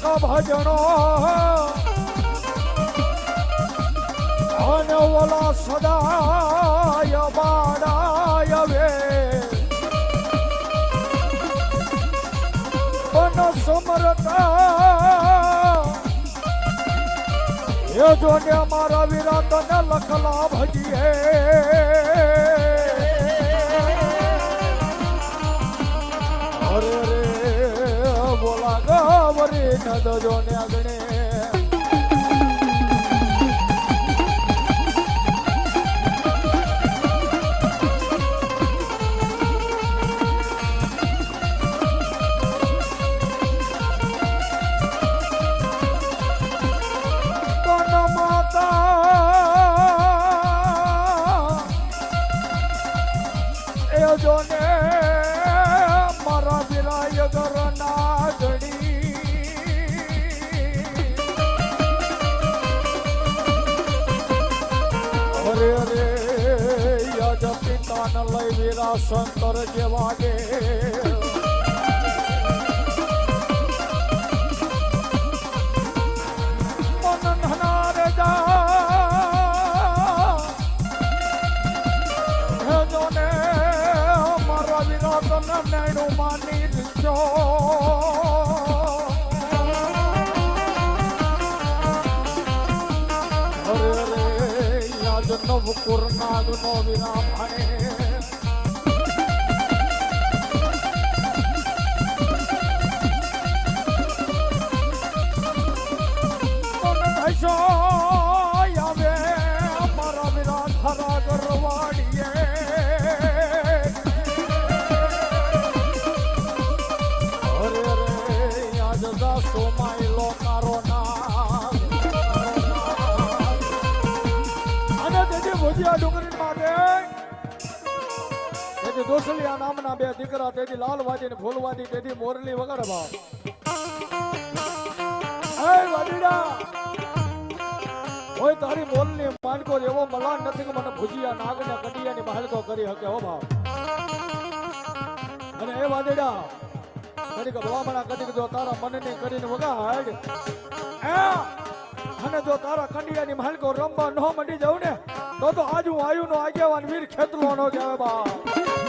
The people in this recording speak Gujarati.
એક ભજણો અને ઓલા સદાય બાડાય વે બન સમરતા એ જોને મારા વિરાટને લખલા ભજીએ અરે રે બોલા ગવરી નદજો ને અગણે જોને મારા વિરાય ઘરના ઘડી અરે અરે યજ પિતાને લઈ વીરા શંકર જેવા ગે મન નનારે જા જોને નૈણો માની દીધો અરે રે યાદ નવકુર નાગ નો વિના ભાણે ધૈસો આવે મારા વિના ખરા ગરવાડીએ સોમાઈલો કારો નાગ અને તેથી ભુજિયા ડુંગરી માટે તેથી દોસલિયા નામના બે દીકરા તેથી લાલવાદી ને ફૂલવાદી તેથી મોરલી વગર ભાવ હે વાડીડા ઓય તારી મોરલી માનકો એવો મલાન નથી કે મને ભુજિયા નાગ ને કડિયાની માલકો કરી શકે હો ભાવ અને એ વાડીડા કડીક ભલામણા કડીક જો તારા મનને કરીને વગાડ અને જો તારા કંડિયાની માલકો રમવા ન મંડી જાવ ને તો આજ હું આયુ નો આગેવાન વીર ખેતલો નો કહેવાય બા